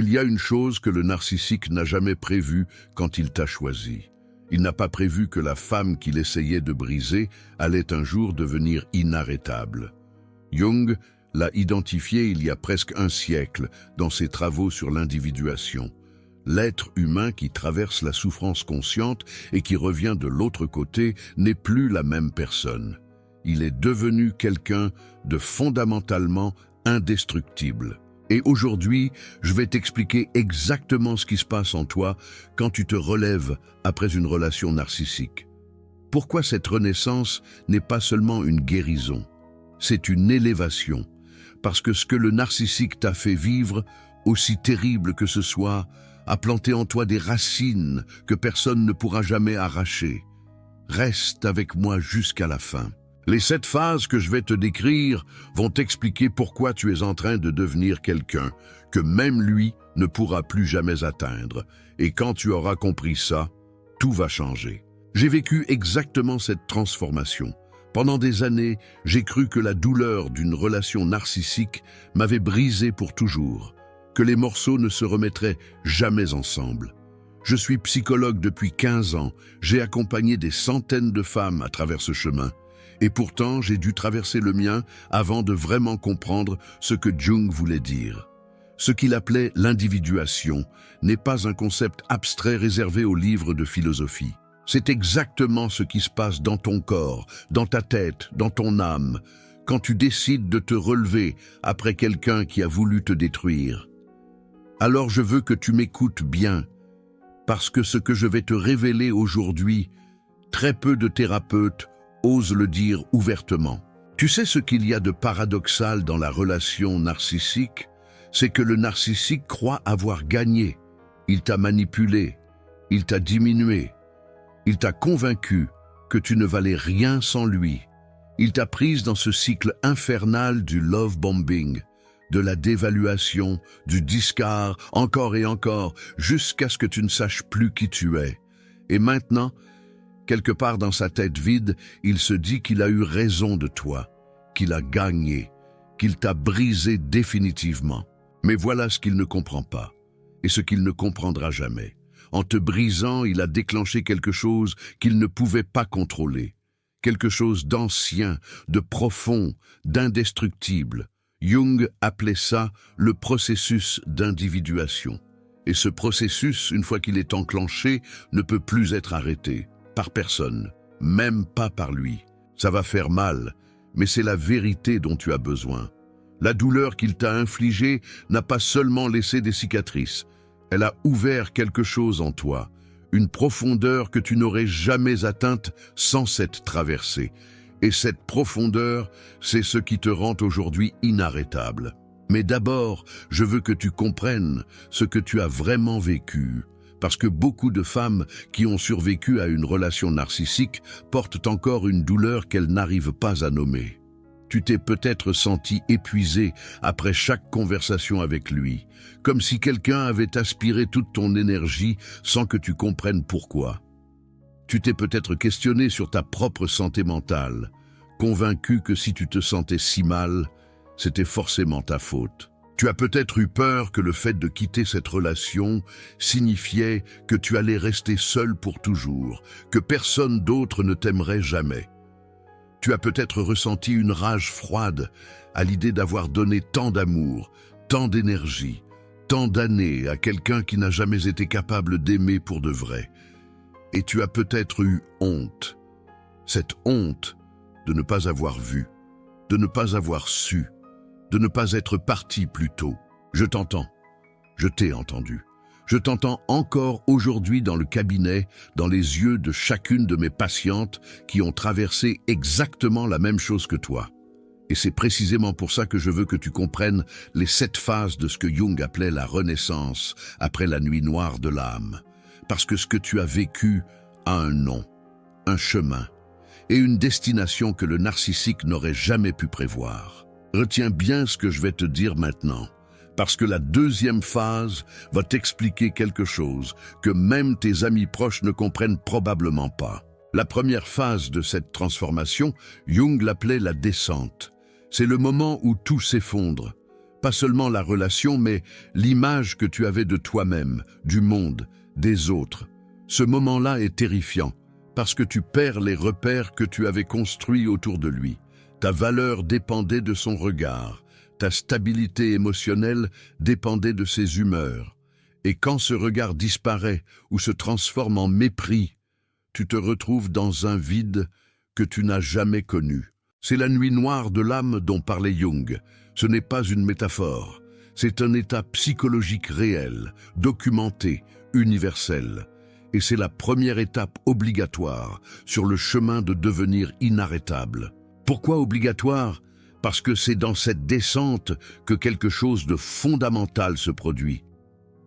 Il y a une chose que le narcissique n'a jamais prévue quand il t'a choisi. Il n'a pas prévu que la femme qu'il essayait de briser allait un jour devenir inarrêtable. Jung l'a identifié il y a presque un siècle dans ses travaux sur l'individuation. L'être humain qui traverse la souffrance consciente et qui revient de l'autre côté n'est plus la même personne. Il est devenu quelqu'un de fondamentalement indestructible. Et aujourd'hui, je vais t'expliquer exactement ce qui se passe en toi quand tu te relèves après une relation narcissique. Pourquoi cette renaissance n'est pas seulement une guérison, c'est une élévation. Parce que ce que le narcissique t'a fait vivre, aussi terrible que ce soit, a planté en toi des racines que personne ne pourra jamais arracher. Reste avec moi jusqu'à la fin. Les 7 phases que je vais te décrire vont t'expliquer pourquoi tu es en train de devenir quelqu'un que même lui ne pourra plus jamais atteindre. Et quand tu auras compris ça, tout va changer. J'ai vécu exactement cette transformation. Pendant des années, j'ai cru que la douleur d'une relation narcissique m'avait brisé pour toujours, que les morceaux ne se remettraient jamais ensemble. Je suis psychologue depuis 15 ans, j'ai accompagné des centaines de femmes à travers ce chemin. Et pourtant, j'ai dû traverser le mien avant de vraiment comprendre ce que Jung voulait dire. Ce qu'il appelait l'individuation n'est pas un concept abstrait réservé aux livres de philosophie. C'est exactement ce qui se passe dans ton corps, dans ta tête, dans ton âme, quand tu décides de te relever après quelqu'un qui a voulu te détruire. Alors je veux que tu m'écoutes bien, parce que ce que je vais te révéler aujourd'hui, très peu de thérapeutes osent le dire ouvertement. Tu sais ce qu'il y a de paradoxal dans la relation narcissique? C'est que le narcissique croit avoir gagné. Il t'a manipulé, il t'a diminué, il t'a convaincu que tu ne valais rien sans lui. Il t'a prise dans ce cycle infernal du love bombing, de la dévaluation, du discard, encore et encore, jusqu'à ce que tu ne saches plus qui tu es. Et maintenant, quelque part dans sa tête vide, il se dit qu'il a eu raison de toi, qu'il a gagné, qu'il t'a brisé définitivement. Mais voilà ce qu'il ne comprend pas, et ce qu'il ne comprendra jamais. En te brisant, il a déclenché quelque chose qu'il ne pouvait pas contrôler. Quelque chose d'ancien, de profond, d'indestructible. Jung appelait ça le processus d'individuation. Et ce processus, une fois qu'il est enclenché, ne peut plus être arrêté. Par personne, même pas par lui. Ça va faire mal, mais c'est la vérité dont tu as besoin. La douleur qu'il t'a infligée n'a pas seulement laissé des cicatrices, elle a ouvert quelque chose en toi, une profondeur que tu n'aurais jamais atteinte sans cette traversée. Et cette profondeur, c'est ce qui te rend aujourd'hui inarrêtable. Mais d'abord, je veux que tu comprennes ce que tu as vraiment vécu. Parce que beaucoup de femmes qui ont survécu à une relation narcissique portent encore une douleur qu'elles n'arrivent pas à nommer. Tu t'es peut-être senti épuisé après chaque conversation avec lui, comme si quelqu'un avait aspiré toute ton énergie sans que tu comprennes pourquoi. Tu t'es peut-être questionné sur ta propre santé mentale, convaincu que si tu te sentais si mal, c'était forcément ta faute. Tu as peut-être eu peur que le fait de quitter cette relation signifiait que tu allais rester seul pour toujours, que personne d'autre ne t'aimerait jamais. Tu as peut-être ressenti une rage froide à l'idée d'avoir donné tant d'amour, tant d'énergie, tant d'années à quelqu'un qui n'a jamais été capable d'aimer pour de vrai. Et tu as peut-être eu honte, cette honte de ne pas avoir vu, de ne pas avoir su, de ne pas être parti plus tôt. Je t'entends, je t'ai entendu. Je t'entends encore aujourd'hui dans le cabinet, dans les yeux de chacune de mes patientes qui ont traversé exactement la même chose que toi. Et c'est précisément pour ça que je veux que tu comprennes les 7 phases de ce que Jung appelait la renaissance après la nuit noire de l'âme. Parce que ce que tu as vécu a un nom, un chemin et une destination que le narcissique n'aurait jamais pu prévoir. Retiens bien ce que je vais te dire maintenant. Parce que la 2e phase va t'expliquer quelque chose que même tes amis proches ne comprennent probablement pas. La première phase de cette transformation, Jung l'appelait la descente. C'est le moment où tout s'effondre. Pas seulement la relation, mais l'image que tu avais de toi-même, du monde, des autres. Ce moment-là est terrifiant, parce que tu perds les repères que tu avais construits autour de lui. Ta valeur dépendait de son regard, ta stabilité émotionnelle dépendait de ses humeurs. Et quand ce regard disparaît ou se transforme en mépris, tu te retrouves dans un vide que tu n'as jamais connu. C'est la nuit noire de l'âme dont parlait Jung. Ce n'est pas une métaphore, c'est un état psychologique réel, documenté, universel. Et c'est la première étape obligatoire sur le chemin de devenir inarrêtable. Pourquoi obligatoire? Parce que c'est dans cette descente que quelque chose de fondamental se produit.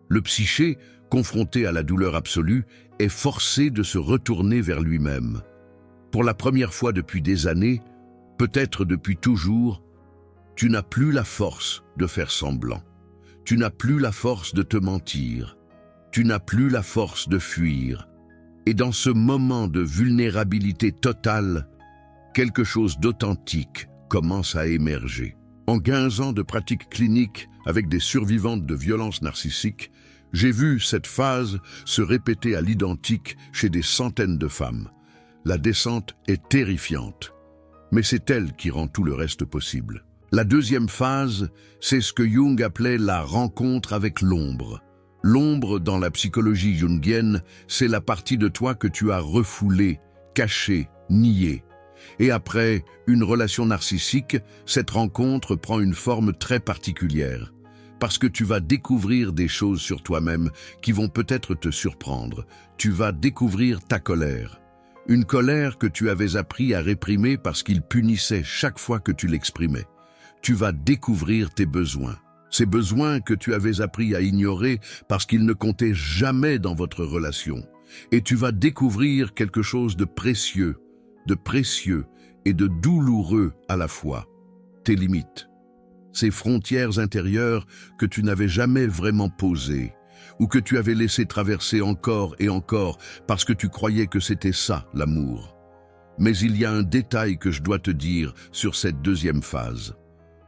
Le psyché, confronté à la douleur absolue, est forcé de se retourner vers lui-même. Pour la première fois depuis des années, peut-être depuis toujours, tu n'as plus la force de faire semblant. Tu n'as plus la force de te mentir. Tu n'as plus la force de fuir. Et dans ce moment de vulnérabilité totale, quelque chose d'authentique commence à émerger. En 15 ans de pratique clinique avec des survivantes de violences narcissiques, j'ai vu cette phase se répéter à l'identique chez des centaines de femmes. La descente est terrifiante, mais c'est elle qui rend tout le reste possible. La deuxième phase, c'est ce que Jung appelait la rencontre avec l'ombre. L'ombre, dans la psychologie jungienne, c'est la partie de toi que tu as refoulée, cachée, niée. Et après une relation narcissique, cette rencontre prend une forme très particulière. Parce que tu vas découvrir des choses sur toi-même qui vont peut-être te surprendre. Tu vas découvrir ta colère. Une colère que tu avais appris à réprimer parce qu'il punissait chaque fois que tu l'exprimais. Tu vas découvrir tes besoins. Ces besoins que tu avais appris à ignorer parce qu'ils ne comptaient jamais dans votre relation. Et tu vas découvrir quelque chose de précieux et de douloureux à la fois. Tes limites. Ces frontières intérieures que tu n'avais jamais vraiment posées, ou que tu avais laissé traverser encore et encore parce que tu croyais que c'était ça, l'amour. Mais il y a un détail que je dois te dire sur cette deuxième phase.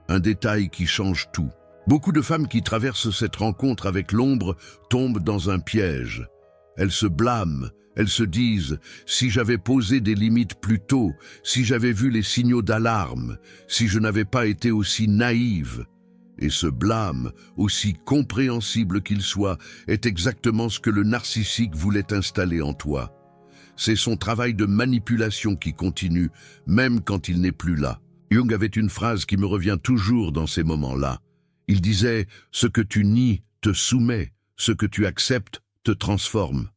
Un détail qui change tout. Beaucoup de femmes qui traversent cette rencontre avec l'ombre tombent dans un piège. Elles se blâment, elles se disent « si j'avais posé des limites plus tôt, si j'avais vu les signaux d'alarme, si je n'avais pas été aussi naïve ». Et ce blâme, aussi compréhensible qu'il soit, est exactement ce que le narcissique voulait installer en toi. C'est son travail de manipulation qui continue, même quand il n'est plus là. Jung avait une phrase qui me revient toujours dans ces moments-là. Il disait « ce que tu nies te soumet, ce que tu acceptes te transforme ».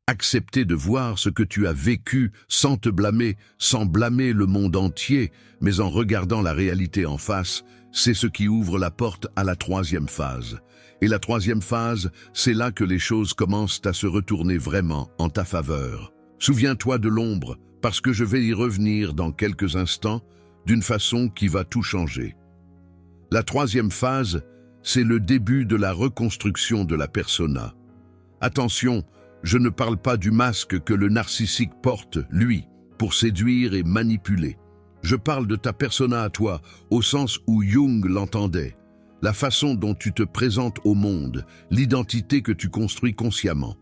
Accepter de voir ce que tu as vécu sans te blâmer, sans blâmer le monde entier, mais en regardant la réalité en face, c'est ce qui ouvre la porte à la troisième phase. Et la troisième phase, c'est là que les choses commencent à se retourner vraiment en ta faveur. Souviens-toi de l'ombre, parce que je vais y revenir dans quelques instants, d'une façon qui va tout changer. La troisième phase, c'est le début de la reconstruction de la persona. Attention, je ne parle pas du masque que le narcissique porte, lui, pour séduire et manipuler. Je parle de ta persona à toi, au sens où Jung l'entendait. La façon dont tu te présentes au monde, l'identité que tu construis consciemment.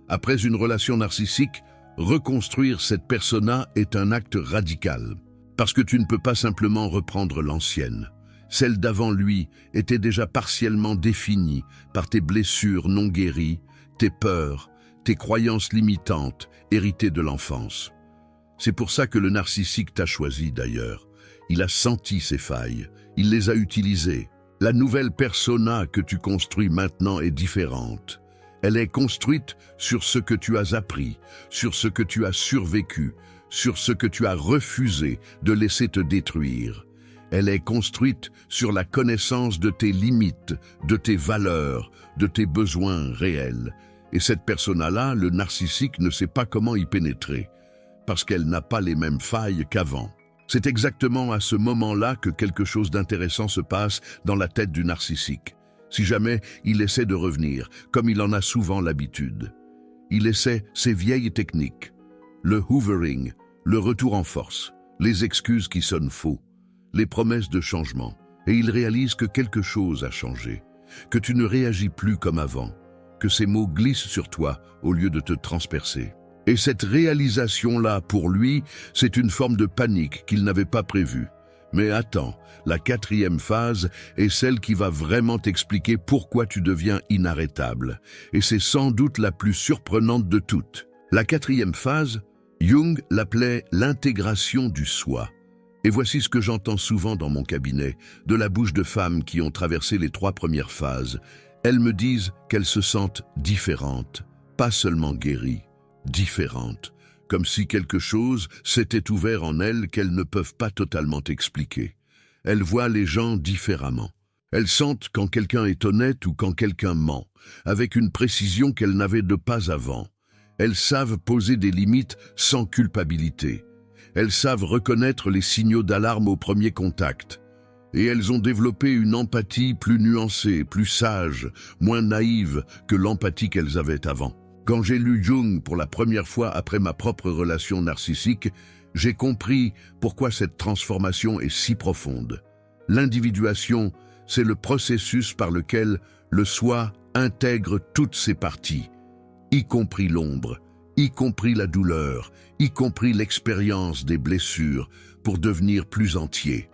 Après une relation narcissique, reconstruire cette persona est un acte radical. Parce que tu ne peux pas simplement reprendre l'ancienne. Celle d'avant lui était déjà partiellement définie par tes blessures non guéries, tes peurs, tes croyances limitantes, héritées de l'enfance. C'est pour ça que le narcissique t'a choisi d'ailleurs. Il a senti ces failles, il les a utilisées. La nouvelle persona que tu construis maintenant est différente. Elle est construite sur ce que tu as appris, sur ce que tu as survécu, sur ce que tu as refusé de laisser te détruire. Elle est construite sur la connaissance de tes limites, de tes valeurs, de tes besoins réels. Et cette persona-là, le narcissique ne sait pas comment y pénétrer, parce qu'elle n'a pas les mêmes failles qu'avant. C'est exactement à ce moment-là que quelque chose d'intéressant se passe dans la tête du narcissique. Si jamais il essaie de revenir, comme il en a souvent l'habitude. Il essaie ses vieilles techniques. Le hoovering, le retour en force, les excuses qui sonnent faux, les promesses de changement. et il réalise que quelque chose a changé, que tu ne réagis plus comme avant, que ces mots glissent sur toi au lieu de te transpercer. Et cette réalisation-là, pour lui, c'est une forme de panique qu'il n'avait pas prévue. Mais attends, la quatrième phase est celle qui va vraiment t'expliquer pourquoi tu deviens inarrêtable. Et c'est sans doute la plus surprenante de toutes. La quatrième phase, Jung l'appelait l'intégration du soi. Et voici ce que j'entends souvent dans mon cabinet, de la bouche de femmes qui ont traversé les 3 premières phases. Elles me disent qu'elles se sentent différentes, pas seulement guéries, différentes, comme si quelque chose s'était ouvert en elles qu'elles ne peuvent pas totalement expliquer. Elles voient les gens différemment. Elles sentent quand quelqu'un est honnête ou quand quelqu'un ment, avec une précision qu'elles n'avaient de pas avant. Elles savent poser des limites sans culpabilité. Elles savent reconnaître les signaux d'alarme au premier contact. Et elles ont développé une empathie plus nuancée, plus sage, moins naïve que l'empathie qu'elles avaient avant. Quand j'ai lu Jung pour la première fois après ma propre relation narcissique, j'ai compris pourquoi cette transformation est si profonde. L'individuation, c'est le processus par lequel le soi intègre toutes ses parties, y compris l'ombre, y compris la douleur, y compris l'expérience des blessures, pour devenir plus entier.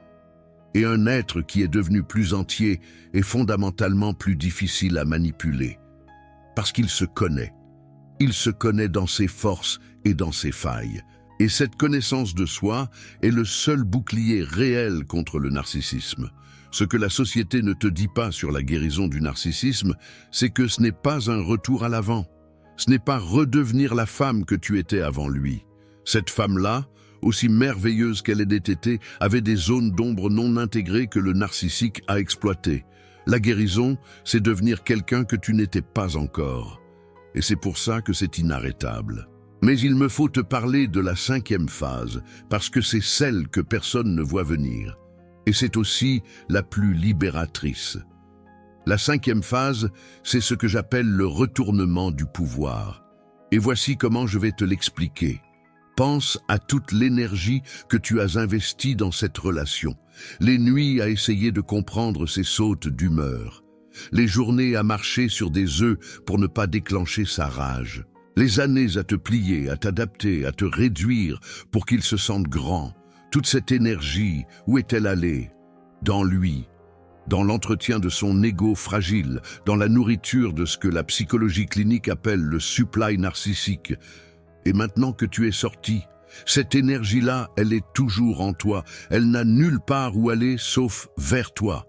Et un être qui est devenu plus entier est fondamentalement plus difficile à manipuler, parce qu'il se connaît. Il se connaît dans ses forces et dans ses failles. Et cette connaissance de soi est le seul bouclier réel contre le narcissisme. Ce que la société ne te dit pas sur la guérison du narcissisme, c'est que ce n'est pas un retour à l'avant. Ce n'est pas redevenir la femme que tu étais avant lui. Cette femme-là, aussi merveilleuse qu'elle ait été, avait des zones d'ombre non intégrées que le narcissique a exploitées. La guérison, c'est devenir quelqu'un que tu n'étais pas encore. Et c'est pour ça que c'est inarrêtable. Mais il me faut te parler de la 5e phase, parce que c'est celle que personne ne voit venir. Et c'est aussi la plus libératrice. La 5e phase, c'est ce que j'appelle le retournement du pouvoir. Et voici comment je vais te l'expliquer. Pense à toute l'énergie que tu as investie dans cette relation, les nuits à essayer de comprendre ses sautes d'humeur, les journées à marcher sur des œufs pour ne pas déclencher sa rage, les années à te plier, à t'adapter, à te réduire pour qu'il se sente grand. Toute cette énergie, où est-elle allée? Dans lui, dans l'entretien de son ego fragile, dans la nourriture de ce que la psychologie clinique appelle le supply narcissique. Et maintenant que tu es sorti, cette énergie-là, elle est toujours en toi. Elle n'a nulle part où aller sauf vers toi,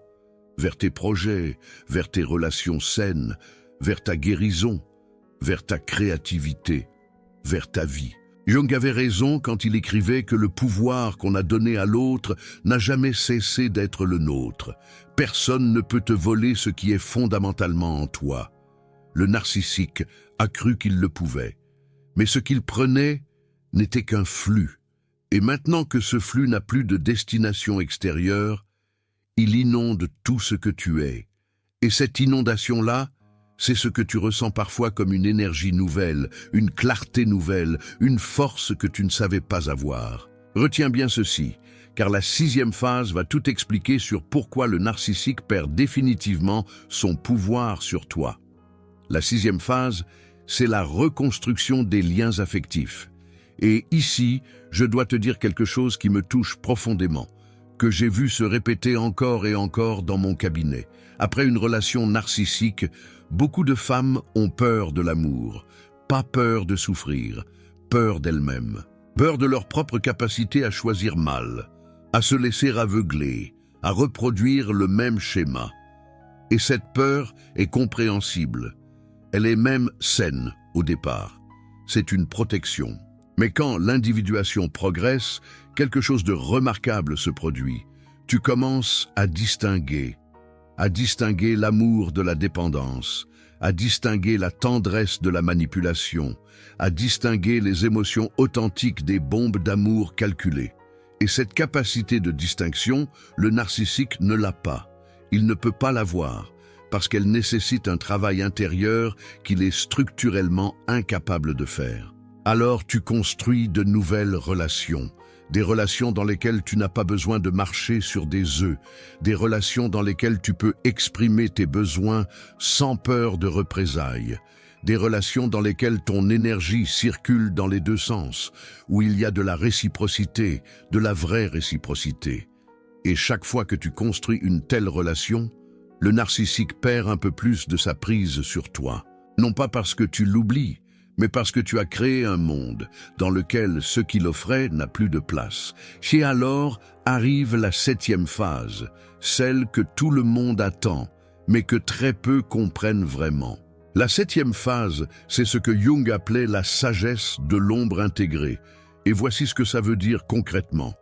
vers tes projets, vers tes relations saines, vers ta guérison, vers ta créativité, vers ta vie. Jung avait raison quand il écrivait que le pouvoir qu'on a donné à l'autre n'a jamais cessé d'être le nôtre. Personne ne peut te voler ce qui est fondamentalement en toi. Le narcissique a cru qu'il le pouvait. Mais ce qu'il prenait n'était qu'un flux. Et maintenant que ce flux n'a plus de destination extérieure, il inonde tout ce que tu es. Et cette inondation-là, c'est ce que tu ressens parfois comme une énergie nouvelle, une clarté nouvelle, une force que tu ne savais pas avoir. Retiens bien ceci, car la 6e phase va tout expliquer sur pourquoi le narcissique perd définitivement son pouvoir sur toi. La 6e phase, c'est la reconstruction des liens affectifs. Et ici, je dois te dire quelque chose qui me touche profondément, que j'ai vu se répéter encore et encore dans mon cabinet. Après une relation narcissique, beaucoup de femmes ont peur de l'amour, pas peur de souffrir, peur d'elles-mêmes, peur de leur propre capacité à choisir mal, à se laisser aveugler, à reproduire le même schéma. Et cette peur est compréhensible. Elle est même saine au départ. C'est une protection. Mais quand l'individuation progresse, quelque chose de remarquable se produit. Tu commences à distinguer l'amour de la dépendance, à distinguer la tendresse de la manipulation, à distinguer les émotions authentiques des bombes d'amour calculées. Et cette capacité de distinction, le narcissique ne l'a pas. Il ne peut pas l'avoir, parce qu'elle nécessite un travail intérieur qu'il est structurellement incapable de faire. Alors tu construis de nouvelles relations, des relations dans lesquelles tu n'as pas besoin de marcher sur des œufs, des relations dans lesquelles tu peux exprimer tes besoins sans peur de représailles, des relations dans lesquelles ton énergie circule dans les deux sens, où il y a de la réciprocité, de la vraie réciprocité. Et chaque fois que tu construis une telle relation, le narcissique perd un peu plus de sa prise sur toi. Non pas parce que tu l'oublies, mais parce que tu as créé un monde dans lequel ce qu'il offrait n'a plus de place. Et alors arrive la 7e phase, celle que tout le monde attend, mais que très peu comprennent vraiment. La 7e phase, c'est ce que Jung appelait la sagesse de l'ombre intégrée. Et voici ce que ça veut dire concrètement.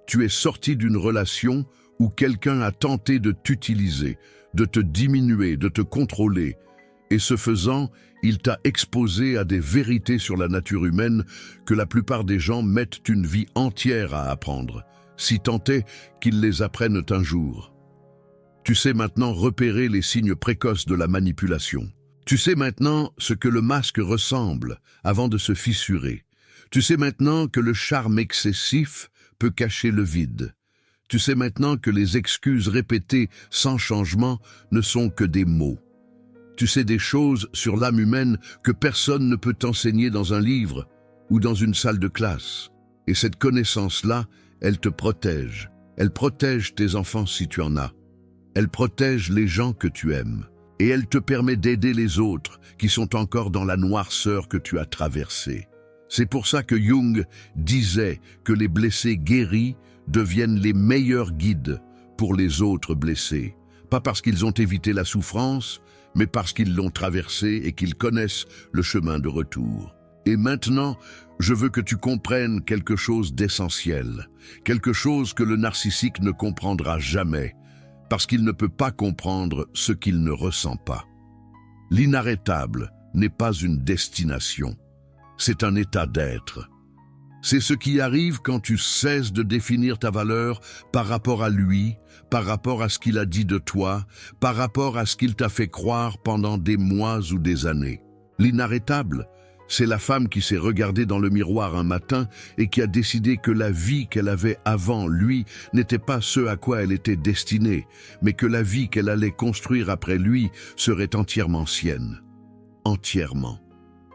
Tu es sorti d'une relation où quelqu'un a tenté de t'utiliser, de te diminuer, de te contrôler. Et ce faisant, il t'a exposé à des vérités sur la nature humaine que la plupart des gens mettent une vie entière à apprendre, si tant est qu'ils les apprennent un jour. Tu sais maintenant repérer les signes précoces de la manipulation. Tu sais maintenant ce que le masque ressemble avant de se fissurer. Tu sais maintenant que le charme excessif peut cacher le vide. Tu sais maintenant que les excuses répétées sans changement ne sont que des mots. Tu sais des choses sur l'âme humaine que personne ne peut t'enseigner dans un livre ou dans une salle de classe. Et cette connaissance-là, elle te protège. Elle protège tes enfants si tu en as. Elle protège les gens que tu aimes. Et elle te permet d'aider les autres qui sont encore dans la noirceur que tu as traversée. C'est pour ça que Jung disait que les blessés guéris deviennent les meilleurs guides pour les autres blessés. Pas parce qu'ils ont évité la souffrance, mais parce qu'ils l'ont traversée et qu'ils connaissent le chemin de retour. Et maintenant, je veux que tu comprennes quelque chose d'essentiel, quelque chose que le narcissique ne comprendra jamais, parce qu'il ne peut pas comprendre ce qu'il ne ressent pas. L'inarrêtable n'est pas une destination, c'est un état d'être. C'est ce qui arrive quand tu cesses de définir ta valeur par rapport à lui, par rapport à ce qu'il a dit de toi, par rapport à ce qu'il t'a fait croire pendant des mois ou des années. L'inarrêtable, c'est la femme qui s'est regardée dans le miroir un matin et qui a décidé que la vie qu'elle avait avant lui n'était pas ce à quoi elle était destinée, mais que la vie qu'elle allait construire après lui serait entièrement sienne. Entièrement.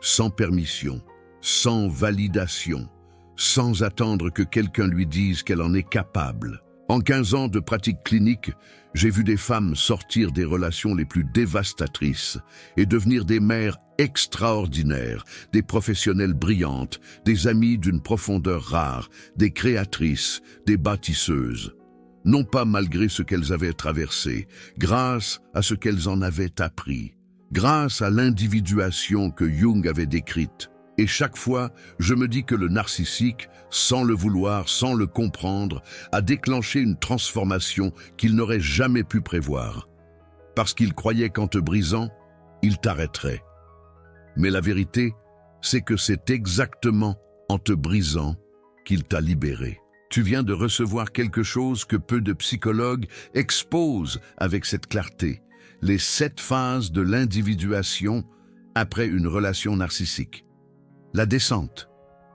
Sans permission, sans validation, sans attendre que quelqu'un lui dise qu'elle en est capable. En 15 ans de pratique clinique, j'ai vu des femmes sortir des relations les plus dévastatrices et devenir des mères extraordinaires, des professionnelles brillantes, des amies d'une profondeur rare, des créatrices, des bâtisseuses. Non pas malgré ce qu'elles avaient traversé, grâce à ce qu'elles en avaient appris, grâce à l'individuation que Jung avait décrite. Et chaque fois, je me dis que le narcissique, sans le vouloir, sans le comprendre, a déclenché une transformation qu'il n'aurait jamais pu prévoir. Parce qu'il croyait qu'en te brisant, il t'arrêterait. Mais la vérité, c'est que c'est exactement en te brisant qu'il t'a libéré. Tu viens de recevoir quelque chose que peu de psychologues exposent avec cette clarté. Les 7 phases de l'individuation après une relation narcissique. La descente,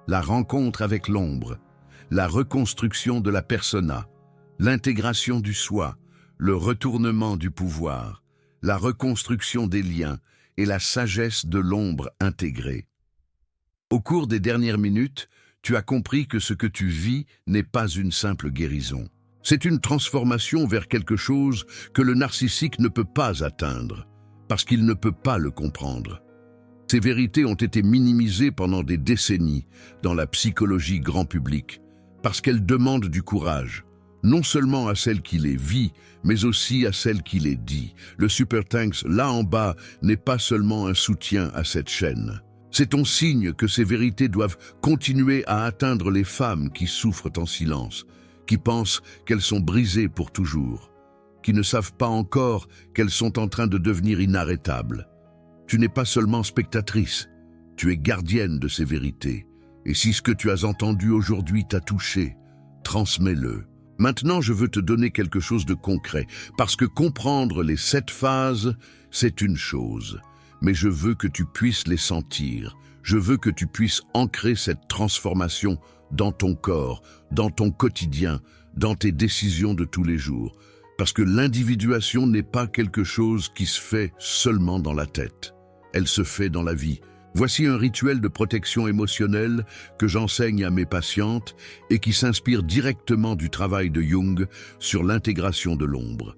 la rencontre avec l'ombre, la reconstruction de la persona, l'intégration du soi, le retournement du pouvoir, la reconstruction des liens et la sagesse de l'ombre intégrée. Au cours des dernières minutes, tu as compris que ce que tu vis n'est pas une simple guérison. C'est une transformation vers quelque chose que le narcissique ne peut pas atteindre, parce qu'il ne peut pas le comprendre. Ces vérités ont été minimisées pendant des décennies dans la psychologie grand public, parce qu'elles demandent du courage, non seulement à celle qui les vit, mais aussi à celle qui les dit. Le Supertanks, là en bas, n'est pas seulement un soutien à cette chaîne. C'est ton signe que ces vérités doivent continuer à atteindre les femmes qui souffrent en silence, qui pensent qu'elles sont brisées pour toujours, qui ne savent pas encore qu'elles sont en train de devenir inarrêtables. Tu n'es pas seulement spectatrice, tu es gardienne de ces vérités. Et si ce que tu as entendu aujourd'hui t'a touché, transmets-le. Maintenant, je veux te donner quelque chose de concret, parce que comprendre les 7 phases, c'est une chose. Mais je veux que tu puisses les sentir. Je veux que tu puisses ancrer cette transformation dans ton corps, dans ton quotidien, dans tes décisions de tous les jours. Parce que l'individuation n'est pas quelque chose qui se fait seulement dans la tête. Elle se fait dans la vie. Voici un rituel de protection émotionnelle que j'enseigne à mes patientes et qui s'inspire directement du travail de Jung sur l'intégration de l'ombre.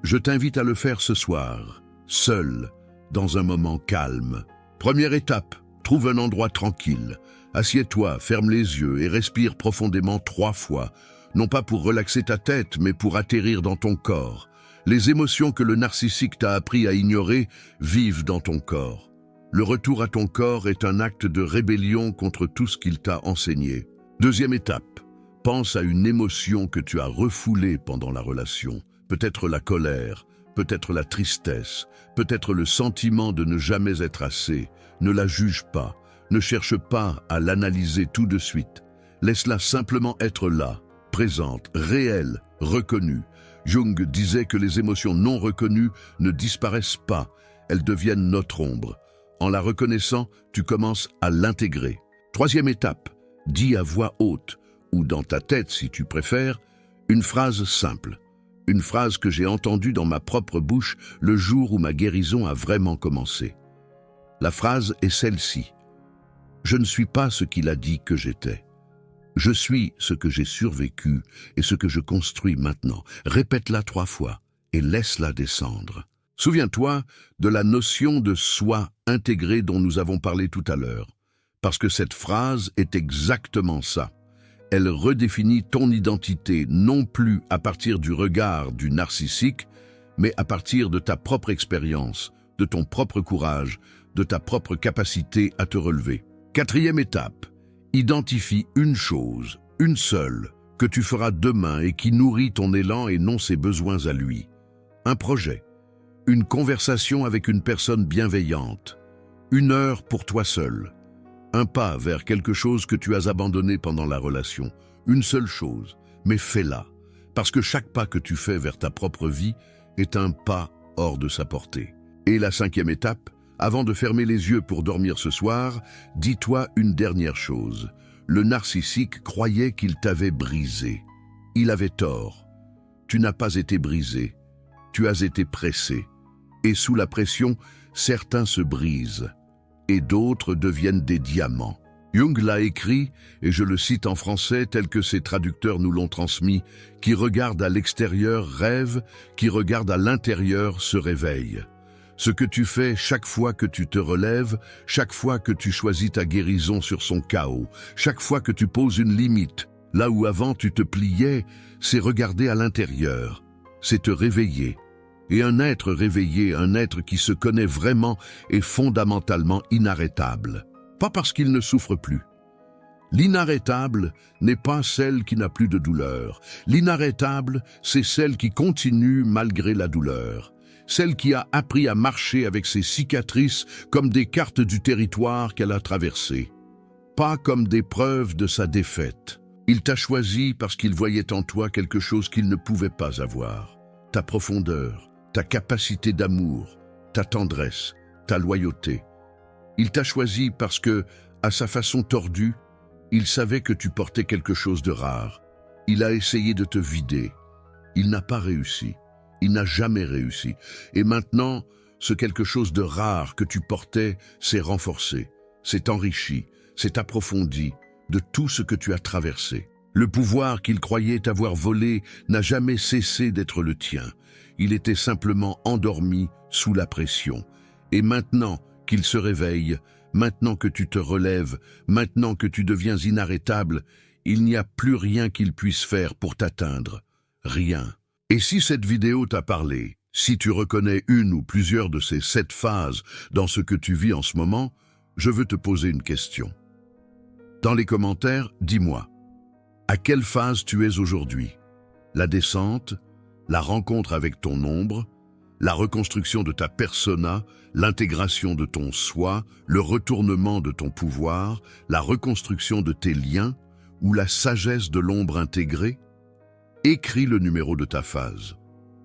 Je t'invite à le faire ce soir, seul, dans un moment calme. Première étape, trouve un endroit tranquille. Assieds-toi, ferme les yeux et respire profondément 3 fois, non pas pour relaxer ta tête, mais pour atterrir dans ton corps. Les émotions que le narcissique t'a appris à ignorer vivent dans ton corps. Le retour à ton corps est un acte de rébellion contre tout ce qu'il t'a enseigné. Deuxième étape, pense à une émotion que tu as refoulée pendant la relation. Peut-être la colère, peut-être la tristesse, peut-être le sentiment de ne jamais être assez. Ne la juge pas, ne cherche pas à l'analyser tout de suite. Laisse-la simplement être là, présente, réelle, reconnue. Jung disait que les émotions non reconnues ne disparaissent pas, elles deviennent notre ombre. En la reconnaissant, tu commences à l'intégrer. Troisième étape, dis à voix haute, ou dans ta tête si tu préfères, une phrase simple. Une phrase que j'ai entendue dans ma propre bouche le jour où ma guérison a vraiment commencé. La phrase est celle-ci. Je ne suis pas ce qu'il a dit que j'étais. Je suis ce que j'ai survécu et ce que je construis maintenant. Répète-la 3 fois et laisse-la descendre. Souviens-toi de la notion de soi intégré dont nous avons parlé tout à l'heure, parce que cette phrase est exactement ça. Elle redéfinit ton identité non plus à partir du regard du narcissique, mais à partir de ta propre expérience, de ton propre courage, de ta propre capacité à te relever. Quatrième étape, identifie une chose, une seule, que tu feras demain et qui nourrit ton élan et non ses besoins à lui. Un projet, une conversation avec une personne bienveillante, 1 heure pour toi seul. Un pas vers quelque chose que tu as abandonné pendant la relation. Une seule chose, mais fais-la. Parce que chaque pas que tu fais vers ta propre vie est un pas hors de sa portée. Et la 5e étape, avant de fermer les yeux pour dormir ce soir, dis-toi une dernière chose. Le narcissique croyait qu'il t'avait brisé. Il avait tort. Tu n'as pas été brisé. Tu as été pressé. Et sous la pression, certains se brisent. Et d'autres deviennent des diamants. Jung l'a écrit, et je le cite en français tel que ses traducteurs nous l'ont transmis, qui regarde à l'extérieur rêve, qui regarde à l'intérieur se réveille. Ce que tu fais chaque fois que tu te relèves, chaque fois que tu choisis ta guérison sur son chaos, chaque fois que tu poses une limite, là où avant tu te pliais, c'est regarder à l'intérieur, c'est te réveiller. Et un être réveillé, un être qui se connaît vraiment, est fondamentalement inarrêtable. Pas parce qu'il ne souffre plus. L'inarrêtable n'est pas celle qui n'a plus de douleur. L'inarrêtable, c'est celle qui continue malgré la douleur. Celle qui a appris à marcher avec ses cicatrices comme des cartes du territoire qu'elle a traversé. Pas comme des preuves de sa défaite. Il t'a choisi parce qu'il voyait en toi quelque chose qu'il ne pouvait pas avoir. Ta profondeur, ta capacité d'amour, ta tendresse, ta loyauté. Il t'a choisi parce que, à sa façon tordue, il savait que tu portais quelque chose de rare. Il a essayé de te vider. Il n'a pas réussi. Il n'a jamais réussi. Et maintenant, ce quelque chose de rare que tu portais s'est renforcé, s'est enrichi, s'est approfondi de tout ce que tu as traversé. Le pouvoir qu'il croyait avoir volé n'a jamais cessé d'être le tien. Il était simplement endormi sous la pression. Et maintenant qu'il se réveille, maintenant que tu te relèves, maintenant que tu deviens inarrêtable, il n'y a plus rien qu'il puisse faire pour t'atteindre. Rien. Et si cette vidéo t'a parlé, si tu reconnais une ou plusieurs de ces 7 phases dans ce que tu vis en ce moment, je veux te poser une question. Dans les commentaires, dis-moi, à quelle phase tu es aujourd'hui? La descente, la rencontre avec ton ombre, la reconstruction de ta persona, l'intégration de ton soi, le retournement de ton pouvoir, la reconstruction de tes liens ou la sagesse de l'ombre intégrée? Écris le numéro de ta phase.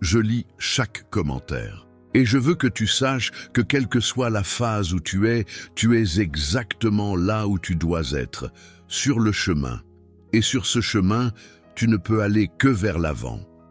Je lis chaque commentaire. Et je veux que tu saches que quelle que soit la phase où tu es exactement là où tu dois être, sur le chemin, Et sur ce chemin, tu ne peux aller que vers l'avant.